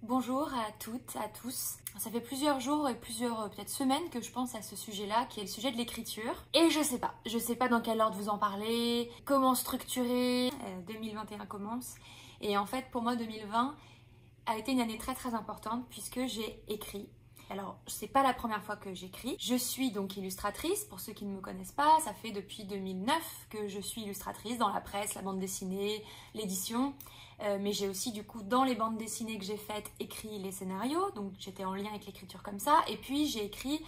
Bonjour à toutes, à tous. Ça fait plusieurs jours et plusieurs peut-être semaines que je pense à ce sujet-là, qui est le sujet de l'écriture. Et je sais pas dans quel ordre vous en parler, comment structurer. 2021 commence. Et en fait, pour moi, 2020 a été une année très importante puisque j'ai écrit. Alors, c'est pas la première fois que j'écris. Je suis donc illustratrice, pour ceux qui ne me connaissent pas. Ça fait depuis 2009 que je suis illustratrice dans la presse, la bande dessinée, l'édition. Mais j'ai aussi du coup dans les bandes dessinées que j'ai faites écrit les scénarios, donc j'étais en lien avec l'écriture comme ça. Et puis j'ai écrit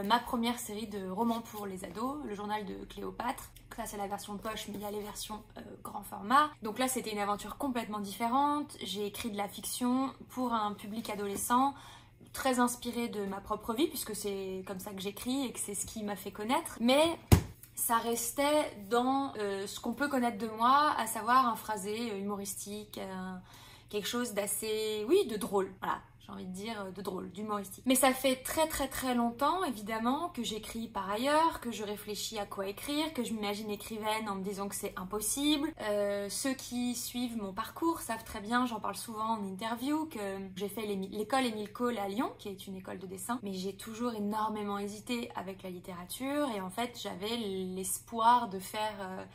ma première série de romans pour les ados, le journal de Cléopâtre. Ça c'est la version poche, mais il y a les versions grand format. Donc là c'était une aventure complètement différente. J'ai écrit de la fiction pour un public adolescent, très inspirée de ma propre vie, puisque c'est comme ça que j'écris et que c'est ce qui m'a fait connaître. Mais ça restait dans ce qu'on peut connaître de moi, à savoir un phrasé humoristique, quelque chose d'assez, oui, de drôle, voilà, j'ai envie de dire de drôle, d'humoristique. Mais ça fait très longtemps, évidemment, que j'écris par ailleurs, que je réfléchis à quoi écrire, que je m'imagine écrivaine en me disant que c'est impossible. Ceux qui suivent mon parcours savent très bien, j'en parle souvent en interview, que j'ai fait l'école Émile Cole à Lyon, qui est une école de dessin, mais j'ai toujours énormément hésité avec la littérature, et en fait j'avais l'espoir de faire...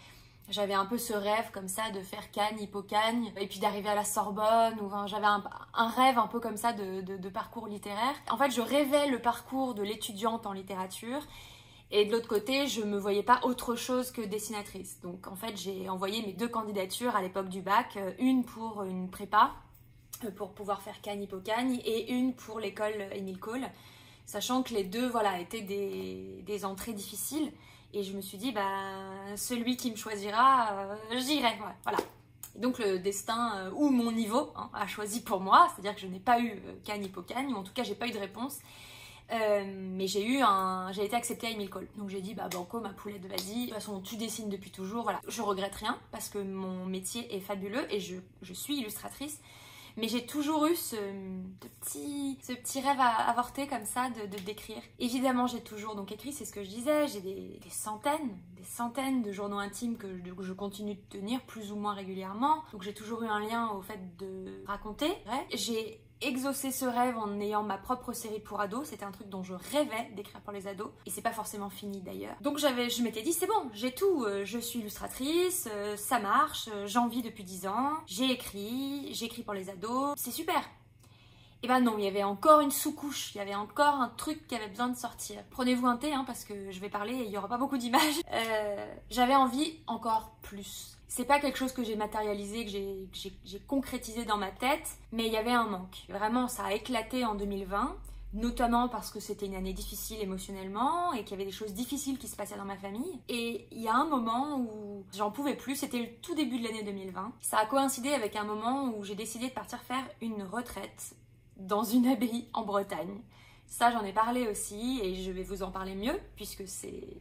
J'avais un peu ce rêve comme ça de faire Cannes, Hippocagne, et puis d'arriver à la Sorbonne, ou enfin, j'avais un rêve un peu comme ça de parcours littéraire. En fait, je rêvais le parcours de l'étudiante en littérature, et de l'autre côté, je me voyais pas autre chose que dessinatrice. Donc en fait, j'ai envoyé mes 2 candidatures à l'époque du bac, une pour une prépa, pour pouvoir faire Cannes, Hippocagne, et une pour l'école Émile Cole, sachant que les deux, voilà, étaient des entrées difficiles. Et je me suis dit, bah, celui qui me choisira, j'irai, ouais, voilà. Et donc le destin, ou mon niveau, a choisi pour moi, c'est-à-dire que je n'ai pas eu Cannes, Hippocagne, ou en tout cas j'ai pas eu de réponse. Mais j'ai été acceptée à Émile Cole. Donc j'ai dit, bah banco, ma poulette, vas-y. De toute façon, tu dessines depuis toujours, voilà. Je regrette rien, parce que mon métier est fabuleux, et je suis illustratrice. Mais j'ai toujours eu ce petit rêve avorté comme ça d'écrire. Évidemment, j'ai toujours donc écrit, c'est ce que je disais, j'ai des centaines de journaux intimes que je continue de tenir plus ou moins régulièrement. Donc j'ai toujours eu un lien au fait de raconter. Ouais. J'ai exaucé ce rêve en ayant ma propre série pour ados. C'était un truc dont je rêvais d'écrire pour les ados, et c'est pas forcément fini d'ailleurs. Donc je m'étais dit, c'est bon, j'ai tout, je suis illustratrice, ça marche, j'en vis depuis 10 ans, j'écris pour les ados, c'est super. Et ben non, il y avait encore une sous-couche, il y avait encore un truc qui avait besoin de sortir. Prenez-vous un thé, parce que je vais parler et il n'y aura pas beaucoup d'images. J'avais envie encore plus. C'est pas quelque chose que j'ai matérialisé, que j'ai concrétisé dans ma tête, mais il y avait un manque. Vraiment, ça a éclaté en 2020, notamment parce que c'était une année difficile émotionnellement et qu'il y avait des choses difficiles qui se passaient dans ma famille. Et il y a un moment où j'en pouvais plus, c'était le tout début de l'année 2020. Ça a coïncidé avec un moment où j'ai décidé de partir faire une retraite dans une abbaye en Bretagne. Ça, j'en ai parlé aussi, et je vais vous en parler mieux, puisque c'est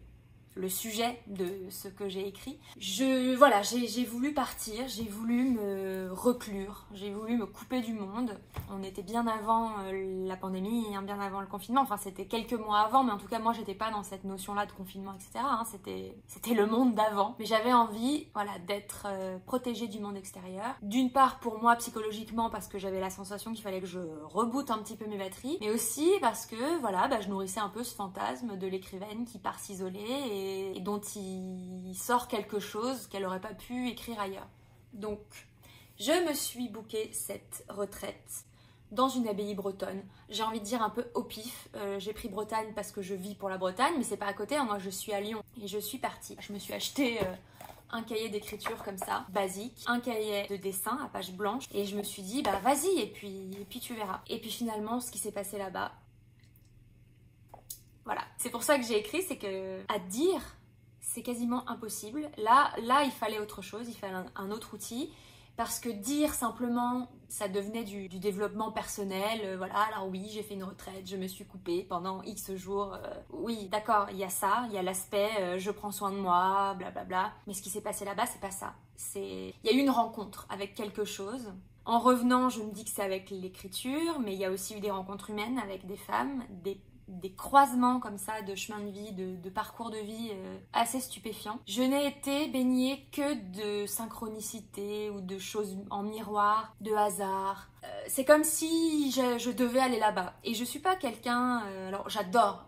le sujet de ce que j'ai écrit. Voilà, j'ai voulu partir, j'ai voulu me reclure, j'ai voulu me couper du monde. On était bien avant la pandémie, bien avant le confinement, enfin c'était quelques mois avant, mais en tout cas moi j'étais pas dans cette notion-là de confinement, etc. C'était le monde d'avant. Mais j'avais envie, voilà, d'être protégée du monde extérieur. D'une part pour moi psychologiquement, parce que j'avais la sensation qu'il fallait que je reboote un petit peu mes batteries, mais aussi parce que voilà, je nourrissais un peu ce fantasme de l'écrivaine qui part s'isoler et dont il sort quelque chose qu'elle n'aurait pas pu écrire ailleurs. Donc, je me suis booké cette retraite dans une abbaye bretonne. J'ai envie de dire un peu au pif. J'ai pris Bretagne parce que je vis pour la Bretagne, mais c'est pas à côté. Moi, je suis à Lyon et je suis partie. Je me suis acheté un cahier d'écriture comme ça, basique, un cahier de dessin à page blanche, et je me suis dit, bah vas-y, et puis tu verras. Et puis finalement, ce qui s'est passé là-bas, voilà, c'est pour ça que j'ai écrit, c'est que à dire, c'est quasiment impossible. Là, il fallait autre chose, il fallait un autre outil, parce que dire simplement, ça devenait du développement personnel. Voilà, alors oui, j'ai fait une retraite, je me suis coupée pendant X jours. Oui, d'accord, il y a ça, il y a l'aspect je prends soin de moi, blablabla. Mais ce qui s'est passé là-bas, c'est pas ça. Il y a eu une rencontre avec quelque chose. En revenant, je me dis que c'est avec l'écriture, mais il y a aussi eu des rencontres humaines avec des femmes, des des croisements comme ça de chemin de vie, de parcours de vie assez stupéfiants. Je n'ai été baignée que de synchronicité ou de choses en miroir, de hasard. C'est comme si je devais aller là-bas. Et je suis pas quelqu'un... alors j'adore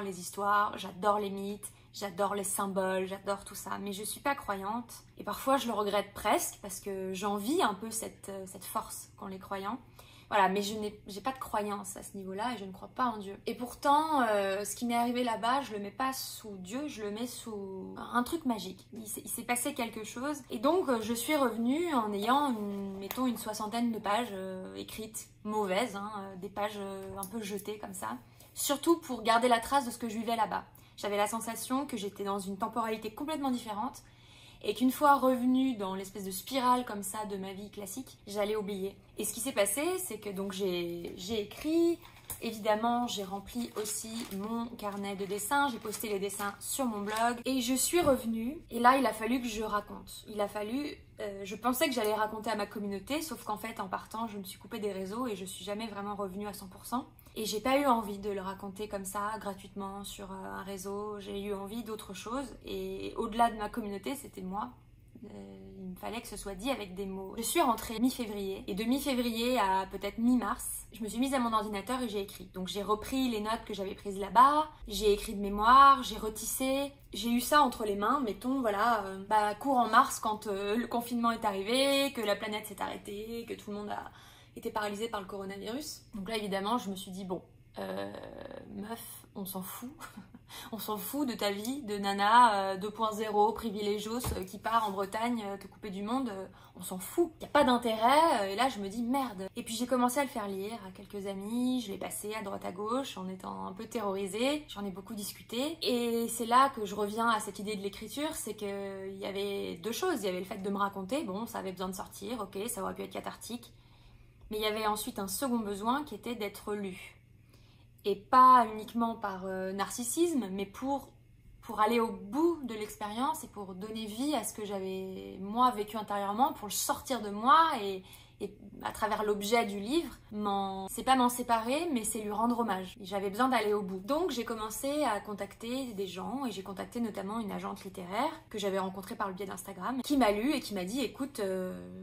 les histoires, j'adore les mythes, j'adore les symboles, j'adore tout ça, mais je suis pas croyante. Et parfois je le regrette presque parce que j'envie un peu cette force qu'ont les croyants. Voilà, mais j'ai pas de croyance à ce niveau-là et je ne crois pas en Dieu. Et pourtant, ce qui m'est arrivé là-bas, je le mets pas sous Dieu, je le mets sous un truc magique. Il s'est passé quelque chose. Et donc, je suis revenue en ayant, mettons, une 60aine de pages écrites, mauvaises, hein, des pages un peu jetées comme ça. Surtout pour garder la trace de ce que je vivais là-bas. J'avais la sensation que j'étais dans une temporalité complètement différente et qu'une fois revenue dans l'espèce de spirale comme ça de ma vie classique, j'allais oublier. Et ce qui s'est passé, c'est que donc j'ai écrit, évidemment j'ai rempli aussi mon carnet de dessins, j'ai posté les dessins sur mon blog et je suis revenue et là il a fallu que je raconte. Il a fallu, je pensais que j'allais raconter à ma communauté, sauf qu'en fait en partant je me suis coupée des réseaux et je suis jamais vraiment revenue à 100%. Et j'ai pas eu envie de le raconter comme ça, gratuitement, sur un réseau. J'ai eu envie d'autre chose. Et au-delà de ma communauté, c'était moi. Il me fallait que ce soit dit avec des mots. Je suis rentrée mi-février. Et de mi-février à peut-être mi-mars, je me suis mise à mon ordinateur et j'ai écrit. Donc j'ai repris les notes que j'avais prises là-bas. J'ai écrit de mémoire, j'ai retissé. J'ai eu ça entre les mains, mettons, voilà, court en mars quand le confinement est arrivé, que la planète s'est arrêtée, que tout le monde a... était paralysée par le coronavirus. Donc là, évidemment, je me suis dit, bon, meuf, on s'en fout. On s'en fout de ta vie de nana 2.0, privilégios, qui part en Bretagne te couper du monde. On s'en fout. Il n'y a pas d'intérêt. Et là, je me dis, merde. Et puis, j'ai commencé à le faire lire à quelques amis. Je l'ai passé à droite à gauche en étant un peu terrorisée. J'en ai beaucoup discuté. Et c'est là que je reviens à cette idée de l'écriture. C'est qu'il y avait deux choses. Il y avait le fait de me raconter. Bon, ça avait besoin de sortir. Ok, ça aurait pu être cathartique. Mais il y avait ensuite un second besoin qui était d'être lu. Et pas uniquement par narcissisme, mais pour aller au bout de l'expérience et pour donner vie à ce que j'avais moi vécu intérieurement, pour le sortir de moi et à travers l'objet du livre, c'est pas m'en séparer, mais c'est lui rendre hommage. J'avais besoin d'aller au bout. Donc j'ai commencé à contacter des gens et j'ai contacté notamment une agente littéraire que j'avais rencontrée par le biais d'Instagram, qui m'a lu et qui m'a dit écoute,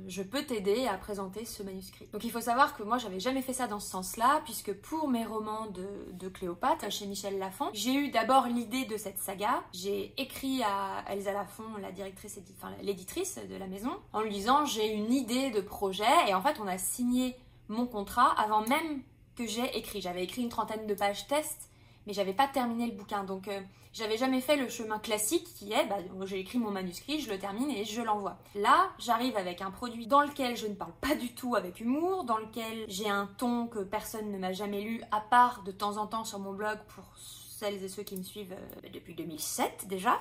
je peux t'aider à présenter ce manuscrit. Donc il faut savoir que moi j'avais jamais fait ça dans ce sens-là, puisque pour mes romans de Cléopâtre, chez Michel Lafon, j'ai eu d'abord l'idée de cette saga. J'ai écrit à Elsa Lafon, la directrice, l'éditrice de la maison, en lui disant j'ai une idée de projet. Et en fait, on a signé mon contrat avant même que j'ai écrit. J'avais écrit une 30aine de pages test, mais j'avais pas terminé le bouquin. Donc, j'avais jamais fait le chemin classique qui est, j'ai écrit mon manuscrit, je le termine et je l'envoie. Là, j'arrive avec un produit dans lequel je ne parle pas du tout avec humour, dans lequel j'ai un ton que personne ne m'a jamais lu, à part de temps en temps sur mon blog pour celles et ceux qui me suivent depuis 2007 déjà.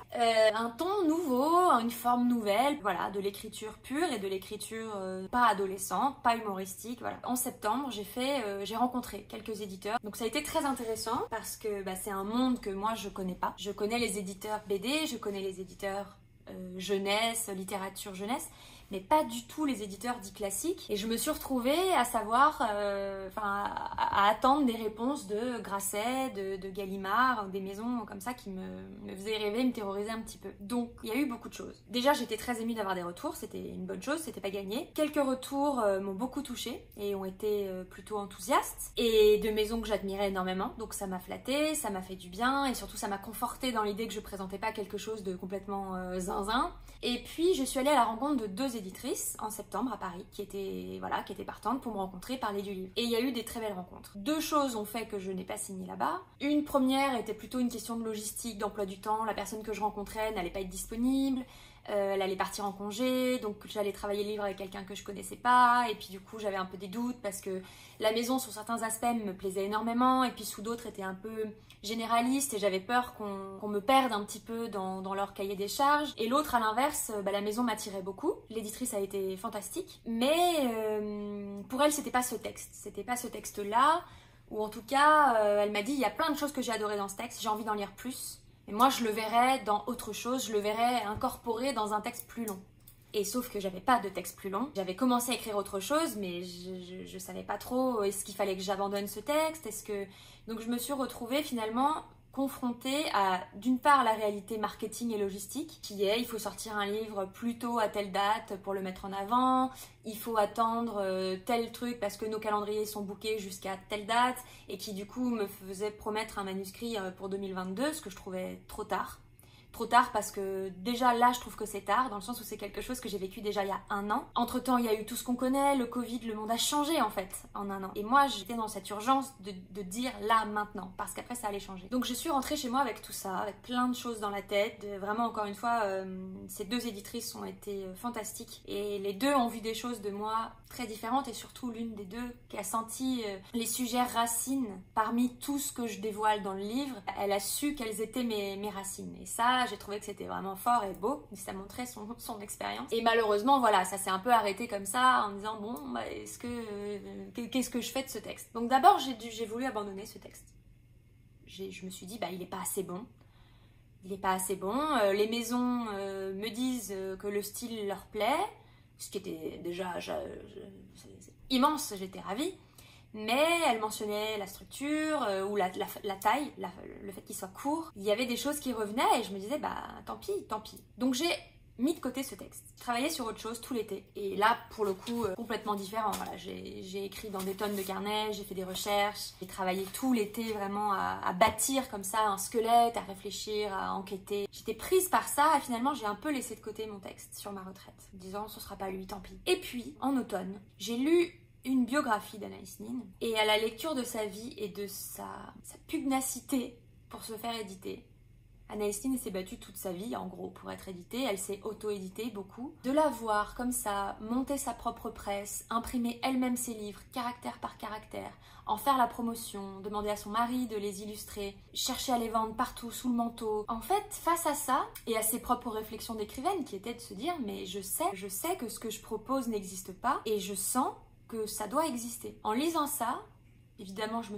Un ton nouveau, une forme nouvelle, voilà, de l'écriture pure et de l'écriture pas adolescente, pas humoristique, voilà. En septembre, j'ai rencontré quelques éditeurs, donc ça a été très intéressant parce que c'est un monde que moi je connais pas. Je connais les éditeurs BD, je connais les éditeurs jeunesse, littérature jeunesse, mais pas du tout les éditeurs dits classiques. Et je me suis retrouvée à savoir, à attendre des réponses de Grasset, de Gallimard, des maisons comme ça qui me faisaient rêver, me terroriser un petit peu. Donc il y a eu beaucoup de choses. Déjà j'étais très émue d'avoir des retours, c'était une bonne chose, c'était pas gagné. Quelques retours m'ont beaucoup touchée et ont été plutôt enthousiastes, et de maisons que j'admirais énormément, donc ça m'a flattée, ça m'a fait du bien, et surtout ça m'a confortée dans l'idée que je présentais pas quelque chose de complètement zinzin. Et puis je suis allée à la rencontre de deux éditrices en septembre à Paris qui étaient partantes pour me rencontrer, parler du livre. Et il y a eu des très belles rencontres. Deux choses ont fait que je n'ai pas signé là-bas. Une première était plutôt une question de logistique, d'emploi du temps. La personne que je rencontrais n'allait pas être disponible. Elle allait partir en congé, donc j'allais travailler le livre avec quelqu'un que je connaissais pas, et puis du coup j'avais un peu des doutes parce que la maison sur certains aspects me plaisait énormément, et puis sous d'autres était un peu généraliste, et j'avais peur qu'on me perde un petit peu dans leur cahier des charges. Et l'autre à l'inverse, la maison m'attirait beaucoup, l'éditrice a été fantastique, mais pour elle c'était pas ce texte-là, ou en tout cas elle m'a dit il y a plein de choses que j'ai adorées dans ce texte, j'ai envie d'en lire plus. Et moi, je le verrais dans autre chose, je le verrais incorporé dans un texte plus long. Et sauf que j'avais pas de texte plus long. J'avais commencé à écrire autre chose, mais je savais pas trop, est-ce qu'il fallait que j'abandonne ce texte, Donc je me suis retrouvée finalement confrontée à, d'une part, la réalité marketing et logistique, qui est, il faut sortir un livre plus tôt à telle date pour le mettre en avant, il faut attendre tel truc parce que nos calendriers sont bookés jusqu'à telle date, et qui du coup me faisait promettre un manuscrit pour 2022, ce que je trouvais trop tard. Trop tard parce que déjà là je trouve que c'est tard, dans le sens où c'est quelque chose que j'ai vécu déjà il y a 1 an. Entre temps il y a eu tout ce qu'on connaît, le Covid, le monde a changé en fait en 1 an. Et moi j'étais dans cette urgence de dire là maintenant, parce qu'après ça allait changer. Donc je suis rentrée chez moi avec tout ça, avec plein de choses dans la tête. Vraiment encore une fois, ces 2 éditrices ont été fantastiques. Et les 2 ont vu des choses de moi très différentes, et surtout l'une des 2 qui a senti les sujets racines parmi tout ce que je dévoile dans le livre. Elle a su quelles étaient mes racines. Et ça, j'ai trouvé que c'était vraiment fort et beau, ça montrait son expérience. Et malheureusement, voilà, ça s'est un peu arrêté comme ça, en me disant, bon, bah, qu'est-ce que je fais de ce texte? Donc d'abord, j'ai voulu abandonner ce texte. Je me suis dit, bah, il est pas assez bon. Il est pas assez bon. Les maisons me disent que le style leur plaît, ce qui était déjà immense, j'étais ravie. Mais elle mentionnait la structure ou la taille, le fait qu'il soit court. Il y avait des choses qui revenaient et je me disais, bah tant pis, tant pis. Donc j'ai mis de côté ce texte. Je travaillais sur autre chose tout l'été. Et là, pour le coup, complètement différent. Voilà, j'ai écrit dans des tonnes de carnets, j'ai fait des recherches. J'ai travaillé tout l'été vraiment à bâtir comme ça un squelette, à réfléchir, à enquêter. J'étais prise par ça et finalement j'ai un peu laissé de côté mon texte sur ma retraite, en disant, ce sera pas lui, tant pis. Et puis, en automne, j'ai lu une biographie d'Anaïs Nin, et à la lecture de sa vie et de sa pugnacité pour se faire éditer. Anaïs Nin s'est battue toute sa vie, en gros, pour être éditée. Elle s'est auto-éditée beaucoup. De la voir comme ça, monter sa propre presse, imprimer elle-même ses livres, caractère par caractère, en faire la promotion, demander à son mari de les illustrer, chercher à les vendre partout, sous le manteau. En fait, face à ça, et à ses propres réflexions d'écrivaine, qui étaient de se dire, mais je sais que ce que je propose n'existe pas, et je sens que ça doit exister. En lisant ça, évidemment je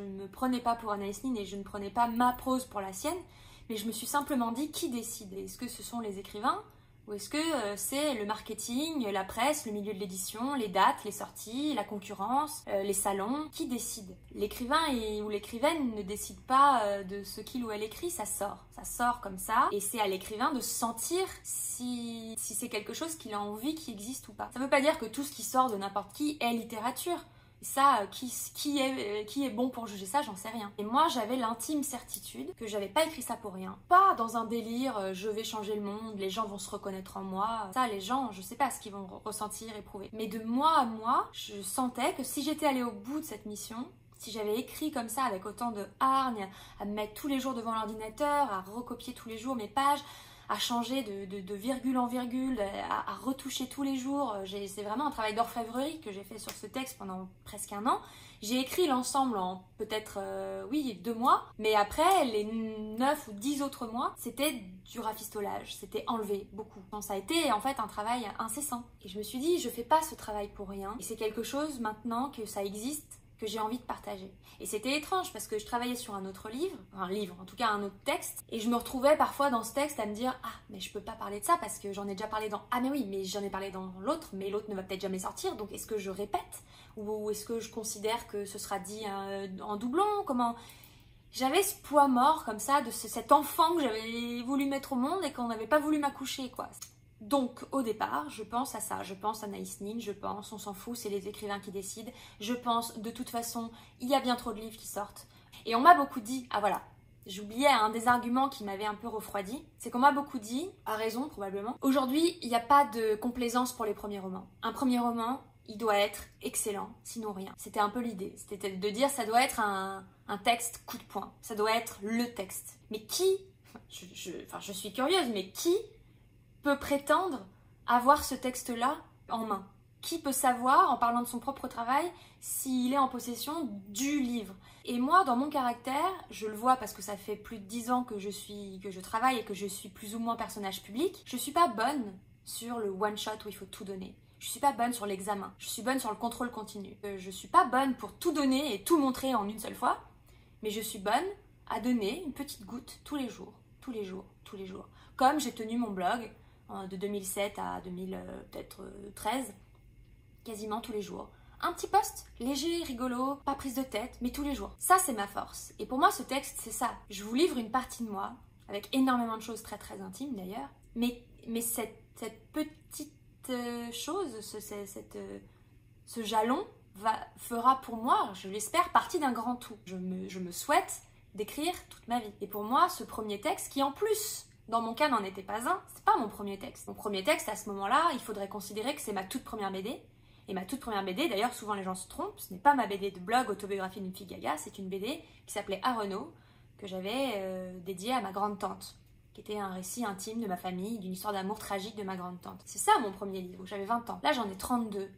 ne me prenais pas pour Anaïs Nin et je ne prenais pas ma prose pour la sienne, mais je me suis simplement dit, qui décide? Est-ce que ce sont les écrivains ou est-ce que c'est le marketing, la presse, le milieu de l'édition, les dates, les sorties, la concurrence, les salons? Qui décide? L'écrivain ou l'écrivaine ne décide pas de ce qu'il ou elle écrit, ça sort comme ça, et c'est à l'écrivain de sentir si c'est quelque chose qu'il a envie qui existe ou pas. Ça veut pas dire que tout ce qui sort de n'importe qui est littérature. Ça, qui est bon pour juger ça, j'en sais rien. Et moi, j'avais l'intime certitude que j'avais pas écrit ça pour rien. Pas dans un délire, je vais changer le monde, les gens vont se reconnaître en moi. Ça, les gens, je sais pas ce qu'ils vont ressentir, éprouver. Mais de moi à moi, je sentais que si j'étais allée au bout de cette mission, si j'avais écrit comme ça, avec autant de hargne, à me mettre tous les jours devant l'ordinateur, à recopier tous les jours mes pages, à changer de virgule en virgule, à retoucher tous les jours. C'est vraiment un travail d'orfèvrerie que j'ai fait sur ce texte pendant presque 1 an. J'ai écrit l'ensemble en peut-être, 2 mois, mais après, les 9 ou 10 autres mois, c'était du rafistolage, c'était enlevé beaucoup. Donc ça a été en fait un travail incessant. Et je me suis dit, je fais pas ce travail pour rien. Et c'est quelque chose maintenant que ça existe, que j'ai envie de partager. Et c'était étrange parce que je travaillais sur un autre livre, en tout cas un autre texte, et je me retrouvais parfois dans ce texte à me dire, ah mais je peux pas parler de ça parce que j'en ai déjà parlé dans, ah mais oui, mais j'en ai parlé dans l'autre, mais l'autre ne va peut-être jamais sortir, donc est-ce que je répète ou est-ce que je considère que ce sera dit en doublon? Comment? J'avais ce poids mort comme ça de cet enfant que j'avais voulu mettre au monde et qu'on n'avait pas voulu m'accoucher, quoi. Donc au départ, je pense à ça, je pense à Anaïs Nin, je pense, on s'en fout, c'est les écrivains qui décident, je pense, de toute façon, il y a bien trop de livres qui sortent. Et on m'a beaucoup dit, ah voilà, j'oubliais un des arguments qui m'avait un peu refroidi, c'est qu'on m'a beaucoup dit, à raison probablement, aujourd'hui, il n'y a pas de complaisance pour les premiers romans. Un premier roman, il doit être excellent, sinon rien. C'était un peu l'idée, c'était de dire ça doit être un texte coup de poing, ça doit être le texte. Mais qui, je suis curieuse, mais qui peut prétendre avoir ce texte-là en main? Qui peut savoir, en parlant de son propre travail, s'il est en possession du livre? Et moi, dans mon caractère, je le vois parce que ça fait plus de 10 ans que je travaille et que je suis plus ou moins personnage public, je suis pas bonne sur le one-shot où il faut tout donner. Je suis pas bonne sur l'examen. Je suis bonne sur le contrôle continu. Je suis pas bonne pour tout donner et tout montrer en une seule fois, mais je suis bonne à donner une petite goutte tous les jours, tous les jours, tous les jours. Comme j'ai tenu mon blog de 2007 à 2013, quasiment tous les jours. Un petit post léger, rigolo, pas prise de tête, mais tous les jours. Ça, c'est ma force. Et pour moi, ce texte, c'est ça. Je vous livre une partie de moi, avec énormément de choses très très intimes d'ailleurs, mais cette petite chose, ce jalon, fera pour moi, je l'espère, partie d'un grand tout. Je me souhaite d'écrire toute ma vie. Et pour moi, ce premier texte, qui en plus, dans mon cas, n'en était pas un, c'est pas mon premier texte. Mon premier texte, à ce moment-là, il faudrait considérer que c'est ma toute première BD. Et ma toute première BD, d'ailleurs, souvent les gens se trompent, ce n'est pas ma BD de blog Autobiographie d'une fille gaga, c'est une BD qui s'appelait À Renault, que j'avais dédiée à ma grande tante, qui était un récit intime de ma famille, d'une histoire d'amour tragique de ma grande tante. C'est ça mon premier livre, j'avais 20 ans. Là, j'en ai 32.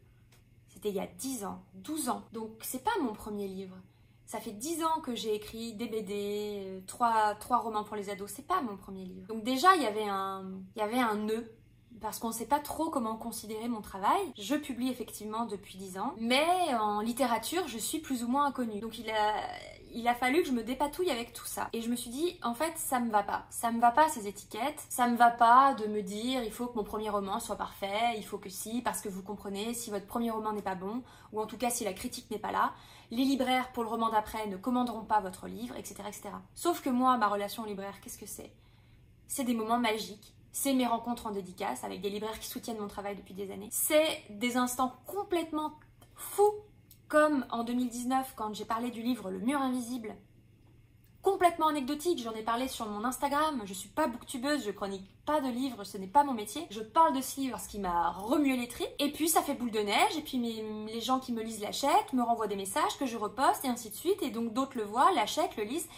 C'était il y a 10 ans, 12 ans. Donc, c'est pas mon premier livre. Ça fait 10 ans que j'ai écrit des BD, 3 romans pour les ados, c'est pas mon premier livre. Donc déjà, il y avait un nœud, parce qu'on ne sait pas trop comment considérer mon travail. Je publie effectivement depuis 10 ans, mais en littérature, je suis plus ou moins inconnue. Donc il a fallu que je me dépatouille avec tout ça. Et je me suis dit, en fait, ça me va pas. Ça me va pas ces étiquettes. Ça me va pas de me dire, il faut que mon premier roman soit parfait, il faut que si, parce que vous comprenez, si votre premier roman n'est pas bon, ou en tout cas si la critique n'est pas là, les libraires pour le roman d'après ne commanderont pas votre livre, etc., etc. Sauf que moi, ma relation au libraire, qu'est-ce que c'est? C'est des moments magiques. C'est mes rencontres en dédicace avec des libraires qui soutiennent mon travail depuis des années. C'est des instants complètement fous, comme en 2019 quand j'ai parlé du livre Le Mur Invisible. Complètement anecdotique, j'en ai parlé sur mon Instagram. Je suis pas booktubeuse, je chronique pas de livres, ce n'est pas mon métier. Je parle de ce livre parce qu'il m'a remué les tripes. Et puis ça fait boule de neige, et puis les gens qui me lisent l'achètent, me renvoient des messages que je reposte, et ainsi de suite. Et donc d'autres le voient, l'achètent, le lisent.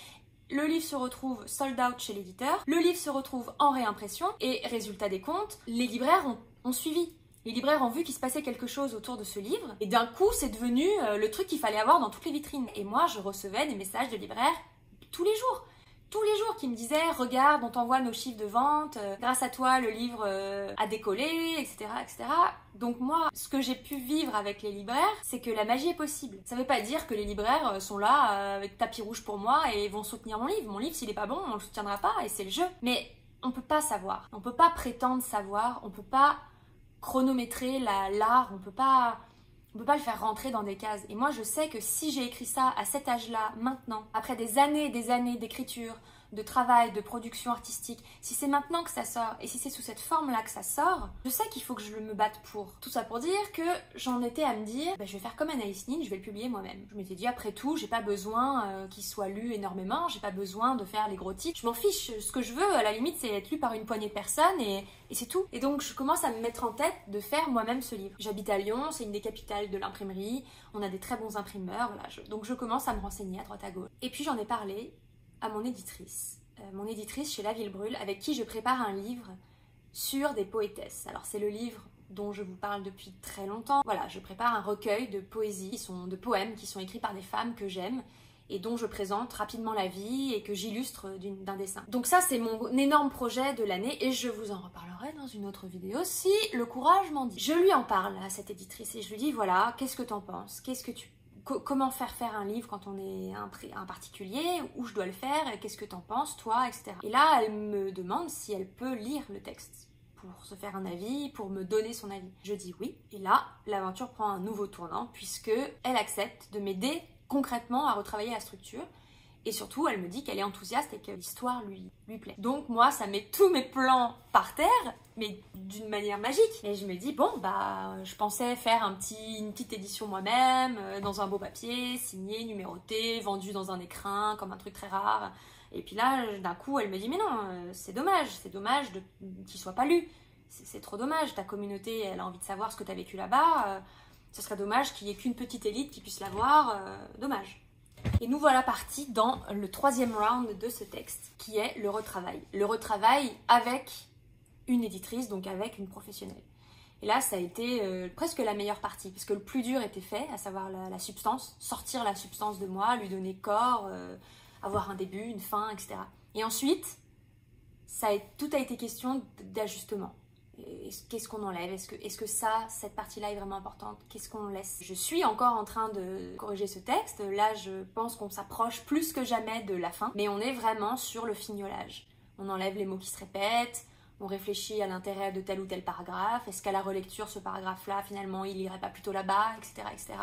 Le livre se retrouve sold out chez l'éditeur, le livre se retrouve en réimpression, et résultat des comptes, les libraires ont suivi. Les libraires ont vu qu'il se passait quelque chose autour de ce livre, et d'un coup, c'est devenu le truc qu'il fallait avoir dans toutes les vitrines. Et moi, je recevais des messages de libraires tous les jours qui me disaient « Regarde, on t'envoie nos chiffres de vente, grâce à toi, le livre a décollé, etc. etc. » Donc moi, ce que j'ai pu vivre avec les libraires, c'est que la magie est possible. Ça veut pas dire que les libraires sont là avec tapis rouge pour moi et vont soutenir mon livre. Mon livre, s'il est pas bon, on le soutiendra pas, et c'est le jeu. Mais on peut pas savoir, on peut pas prétendre savoir, on peut pas chronométrer l'art, on peut pas le faire rentrer dans des cases. Et moi, je sais que si j'ai écrit ça à cet âge-là, maintenant, après des années d'écriture, de travail, de production artistique, si c'est maintenant que ça sort, et si c'est sous cette forme-là que ça sort, je sais qu'il faut que je me batte pour. Tout ça pour dire que j'en étais à me dire, je vais faire comme Anaïs Nin, je vais le publier moi-même. Je m'étais dit, après tout, j'ai pas besoin qu'il soit lu énormément, j'ai pas besoin de faire les gros titres, je m'en fiche, ce que je veux, à la limite, c'est être lu par une poignée de personnes, et c'est tout. Et donc, je commence à me mettre en tête de faire moi-même ce livre. J'habite à Lyon, c'est une des capitales de l'imprimerie, on a des très bons imprimeurs, voilà. Donc je commence à me renseigner à droite à gauche. Et puis j'en ai parlé à mon éditrice chez La Ville Brûle, avec qui je prépare un livre sur des poétesses. Alors c'est le livre dont je vous parle depuis très longtemps. Voilà, je prépare un recueil de poésies, de poèmes qui sont écrits par des femmes que j'aime et dont je présente rapidement la vie et que j'illustre d'un dessin. Donc ça, c'est mon énorme projet de l'année, et je vous en reparlerai dans une autre vidéo si le courage m'en dit. Je lui en parle à cette éditrice et je lui dis, voilà, qu'est-ce que t'en penses? Comment faire un livre quand on est un particulier, où je dois le faire, qu'est-ce que t'en penses, toi, etc. Et là, elle me demande si elle peut lire le texte pour se faire un avis, pour me donner son avis. Je dis oui, et là, l'aventure prend un nouveau tournant, puisque elle accepte de m'aider concrètement à retravailler la structure, et surtout, elle me dit qu'elle est enthousiaste et que l'histoire lui plaît. Donc moi, ça met tous mes plans par terre, mais d'une manière magique. Et je me dis, bon, je pensais faire une petite édition moi-même, dans un beau papier, signé, numéroté, vendu dans un écrin, comme un truc très rare. Et puis là, d'un coup, elle me dit, mais non, c'est dommage qu'il soit pas lu. C'est trop dommage, ta communauté, elle a envie de savoir ce que tu as vécu là-bas. Ce serait dommage qu'il n'y ait qu'une petite élite qui puisse l'avoir, dommage. Et nous voilà partis dans le 3e round de ce texte, qui est le retravail. Le retravail avec une éditrice, donc avec une professionnelle. Et là, ça a été presque la meilleure partie, parce que le plus dur était fait, à savoir la substance, sortir la substance de moi, lui donner corps, avoir un début, une fin, etc. Et ensuite, tout a été question d'ajustement. Qu'est-ce qu'on enlève? Est-ce que cette partie-là est vraiment importante? Qu'est-ce qu'on laisse? Je suis encore en train de corriger ce texte. Là, je pense qu'on s'approche plus que jamais de la fin. Mais on est vraiment sur le fignolage. On enlève les mots qui se répètent, On réfléchit à l'intérêt de tel ou tel paragraphe. Est-ce qu'à la relecture, ce paragraphe-là, finalement, il irait pas plutôt là-bas, etc., etc.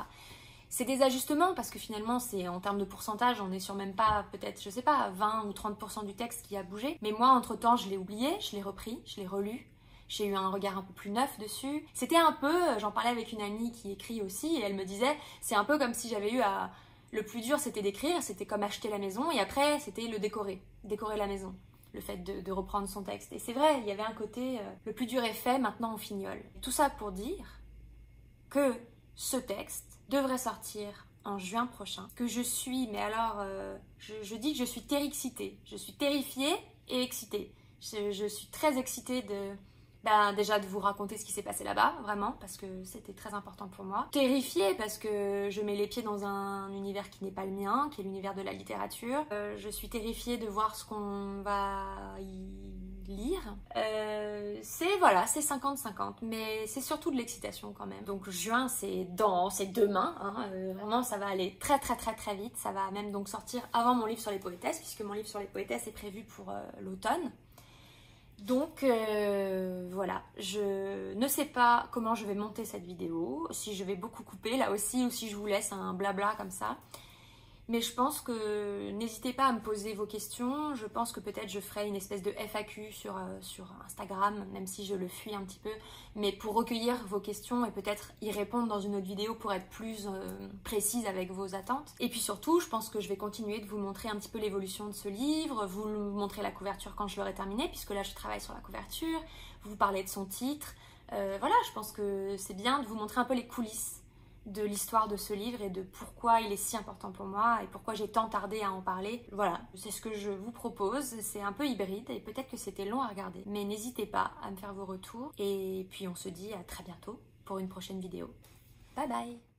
C'est des ajustements parce que finalement, c'est en termes de pourcentage, on est sur même pas, peut-être, je sais pas, 20 ou 30% du texte qui a bougé. Mais moi, entre-temps, je l'ai oublié, je l'ai repris, je l'ai relu. J'ai eu un regard un peu plus neuf dessus. C'était un peu, j'en parlais avec une amie qui écrit aussi, et elle me disait, c'est un peu comme si j'avais eu à... Le plus dur, c'était d'écrire, c'était comme acheter la maison, et après, c'était le décorer la maison. Le fait de reprendre son texte. Et c'est vrai, il y avait un côté, le plus dur est fait, maintenant on fignole. Tout ça pour dire que ce texte devrait sortir en juin prochain, que je suis, mais alors, je dis que je suis terrixitée. Je suis terrifiée et excitée. Je suis très excitée déjà de vous raconter ce qui s'est passé là-bas, vraiment, parce que c'était très important pour moi. Terrifiée parce que je mets les pieds dans un univers qui n'est pas le mien, qui est l'univers de la littérature. Je suis terrifiée de voir ce qu'on va y lire. C'est 50-50, mais c'est surtout de l'excitation quand même. Donc juin, c'est demain, hein, vraiment ça va aller très très très très vite. Ça va même donc sortir avant mon livre sur les poétesses, puisque mon livre sur les poétesses est prévu pour l'automne. Donc voilà, je ne sais pas comment je vais monter cette vidéo, si je vais beaucoup couper là aussi ou si je vous laisse un blabla comme ça. Mais je pense que n'hésitez pas à me poser vos questions. Je pense que peut-être je ferai une espèce de FAQ sur Instagram, même si je le fuis un petit peu. Mais pour recueillir vos questions et peut-être y répondre dans une autre vidéo pour être plus précise avec vos attentes. Et puis surtout, je pense que je vais continuer de vous montrer un petit peu l'évolution de ce livre, vous montrer la couverture quand je l'aurai terminé, puisque là je travaille sur la couverture, vous parler de son titre. Voilà, je pense que c'est bien de vous montrer un peu les coulisses de l'histoire de ce livre et de pourquoi il est si important pour moi et pourquoi j'ai tant tardé à en parler. Voilà, c'est ce que je vous propose, c'est un peu hybride et peut-être que c'était long à regarder. Mais n'hésitez pas à me faire vos retours et puis on se dit à très bientôt pour une prochaine vidéo. Bye bye!